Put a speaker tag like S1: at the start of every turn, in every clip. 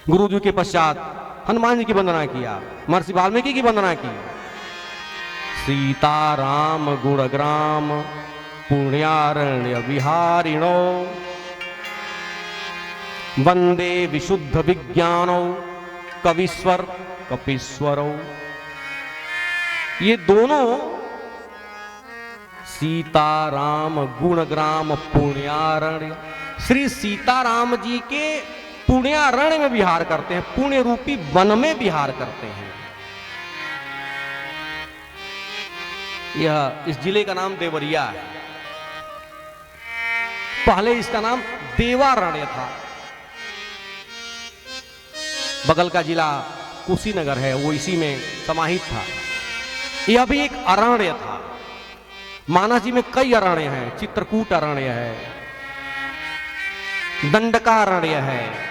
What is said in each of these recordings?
S1: गुरु जी के पश्चात हनुमान जी की वंदना किया, महर्षि वाल्मीकि की वंदना की। सीताराम गुणग्राम पुण्यारण्य विहारिणो वंदे विशुद्ध विज्ञानो कविश्वर कपीश्वरो। ये दोनों सीताराम गुणग्राम पुण्यारण्य, श्री सीताराम जी के पुण्यारण्य में विहार करते हैं, पुण्य रूपी वन में विहार करते हैं। यह इस जिले का नाम देवरिया है। पहले इसका नाम देवारण्य था। बगल का जिला कुशीनगर है, वो इसी में समाहित था। यह भी एक अरण्य था। मानस जी में कई अरण्य हैं, चित्रकूट अरण्य है, दंडकारण्य है,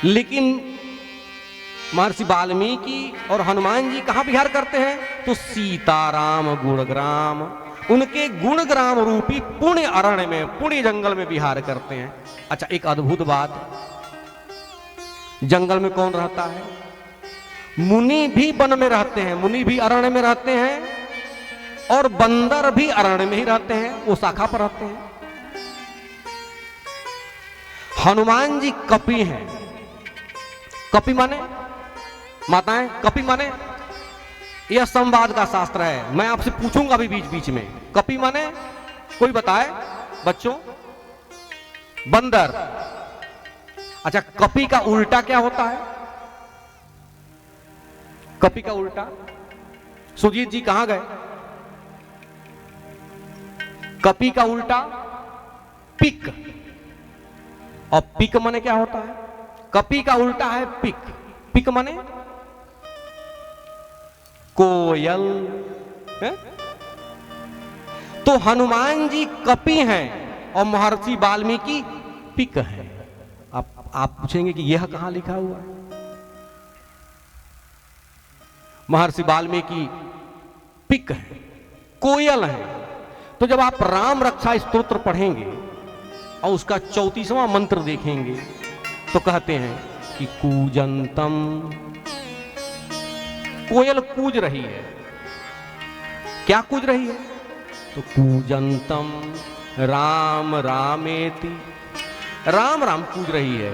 S1: लेकिन महर्षि वाल्मीकि और हनुमान जी कहां विहार करते हैं? तो सीताराम गुणग्राम, उनके गुणग्राम रूपी पुण्य अरण्य में, पुण्य जंगल में विहार करते हैं। अच्छा, एक अद्भुत बात, जंगल में कौन रहता है? मुनि भी वन में रहते हैं, मुनि भी अरण्य में रहते हैं, और बंदर भी अरण्य में ही रहते हैं, वो शाखा पर रहते हैं। हनुमान जी कपि हैं। कपि माने माताएं, कपि माने यह संवाद का शास्त्र है। मैं आपसे पूछूंगा अभी बीच बीच में, कपि माने कोई बताए बच्चों? बंदर। अच्छा, कपि का उल्टा क्या होता है? कपि का उल्टा, सुजीत जी कहां गए? कपि का उल्टा पिक, और पिक माने क्या होता है? कपि का उल्टा है पिक। पिक माने कोयल है? तो हनुमान जी कपि हैं और महर्षि वाल्मीकि पिक हैं। आप पूछेंगे कि यह कहां लिखा हुआ है? महर्षि वाल्मीकि पिक है, कोयल है। तो जब आप राम रक्षा स्तोत्र पढ़ेंगे और उसका 34वां मंत्र देखेंगे तो कहते हैं कि कूजंतम, कोयल कूज रही है। क्या कूज रही है? तो कूजंतम राम रामेति, राम राम कूज रही है।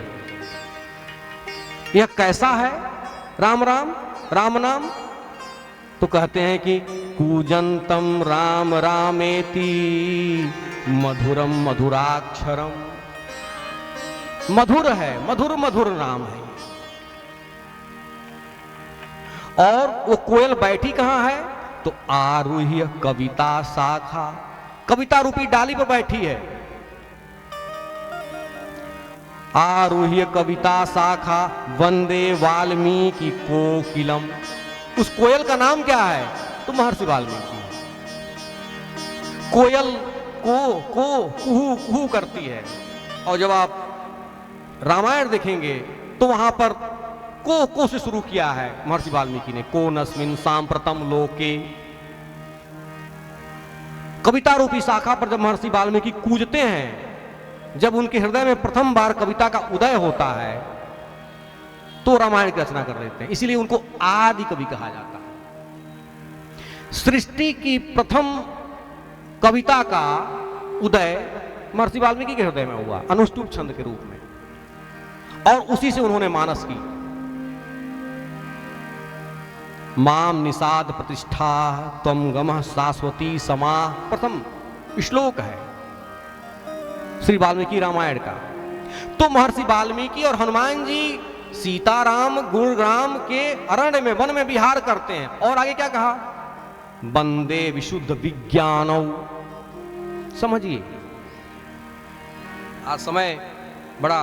S1: यह कैसा है राम राम, राम नाम? तो कहते हैं कि कूजंतम राम रामेति मधुरम मधुराक्षरम। मधुर है, मधुर मधुर नाम है। और वो कोयल बैठी कहां है? तो आरूह्य कविता शाखा, कविता रूपी डाली पर बैठी है। आरूह्य कविता शाखा वंदे वाल्मीकि कोकिलम। उस कोयल का नाम क्या है? तो महर्षि वाल्मीकि। कोयल को कुहू कुहू करती है, और जब आप रामायण देखेंगे तो वहां पर को से शुरू किया है महर्षि वाल्मीकि ने। को नस्मिन सांप्रतम लोके, कविता रूपी शाखा पर जब महर्षि वाल्मीकि कूजते हैं, जब उनके हृदय में प्रथम बार कविता का उदय होता है तो रामायण की रचना कर देते हैं। इसीलिए उनको आदि कवि कहा जाता है। सृष्टि की प्रथम कविता का उदय महर्षि वाल्मीकि के हृदय में हुआ, अनुष्टुप छंद के रूप में, और उसी से उन्होंने मानस की। माम निषाद प्रतिष्ठा त्वम गमः शाश्वती समा, प्रथम श्लोक है श्री वाल्मीकि रामायण का। तो महर्षि वाल्मीकि और हनुमान जी सीताराम गुणग्राम के अरण्य में, वन में विहार करते हैं। और आगे क्या कहा? वंदे विशुद्ध विज्ञानौ। समझिए, आज समय बड़ा,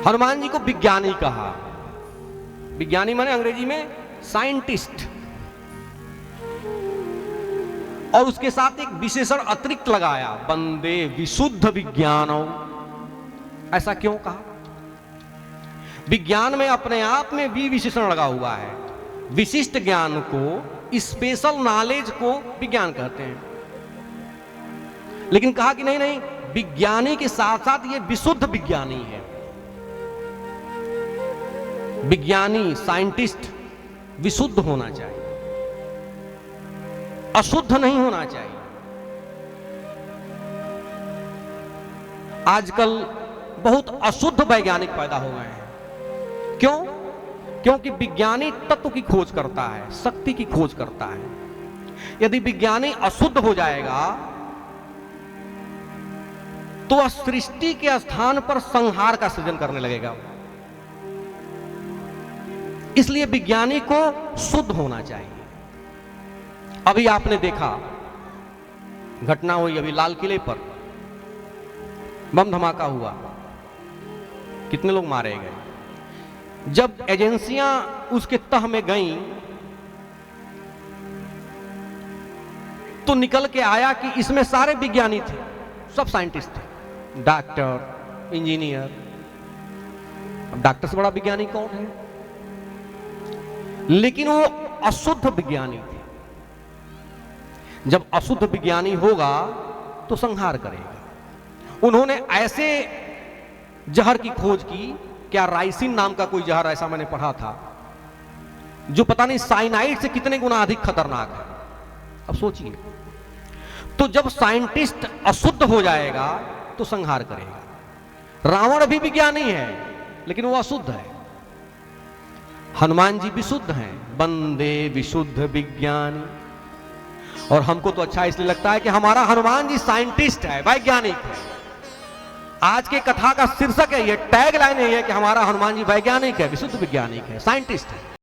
S1: हनुमान जी को विज्ञानी कहा। विज्ञानी माने अंग्रेजी में साइंटिस्ट, और उसके साथ एक विशेषण अतिरिक्त लगाया, वंदे विशुद्ध विज्ञानौ। ऐसा क्यों कहा? विज्ञान में अपने आप में भी विशेषण लगा हुआ है। विशिष्ट ज्ञान को, स्पेशल नॉलेज को विज्ञान कहते हैं। लेकिन कहा कि नहीं नहीं, विज्ञानी के साथ साथ ये विशुद्ध विज्ञानी है। विज्ञानी, साइंटिस्ट विशुद्ध होना चाहिए, अशुद्ध नहीं होना चाहिए। आजकल बहुत अशुद्ध वैज्ञानिक पैदा हो गए हैं। क्यों? क्योंकि विज्ञानी तत्व की खोज करता है, शक्ति की खोज करता है। यदि विज्ञानी अशुद्ध हो जाएगा तो वह सृष्टि के स्थान पर संहार का सृजन करने लगेगा। इसलिए विज्ञानी को शुद्ध होना चाहिए। अभी आपने देखा घटना हुई अभी लाल किले पर, बम धमाका हुआ, कितने लोग मारे गए। जब एजेंसियां उसके तह में गईं तो निकल के आया कि इसमें सारे विज्ञानी थे, सब साइंटिस्ट थे, डॉक्टर, इंजीनियर। अब डॉक्टर से बड़ा विज्ञानी कौन है? लेकिन वो अशुद्ध विज्ञानी थे। जब अशुद्ध विज्ञानी होगा तो संहार करेगा। उन्होंने ऐसे जहर की खोज की, क्या राइसिन नाम का कोई जहर, ऐसा मैंने पढ़ा था, जो पता नहीं साइनाइड से कितने गुना अधिक खतरनाक है। अब सोचिए, तो जब साइंटिस्ट अशुद्ध हो जाएगा तो संहार करेगा। रावण भी विज्ञानी है लेकिन वो अशुद्ध है। हनुमान जी विशुद्ध हैं, वंदे विशुद्ध विज्ञानी। और हमको तो अच्छा इसलिए लगता है कि हमारा हनुमान जी साइंटिस्ट है, वैज्ञानिक है। आज के कथा का शीर्षक है, ये टैग लाइन है कि हमारा हनुमान जी वैज्ञानिक है, विशुद्ध वैज्ञानिक है, साइंटिस्ट है।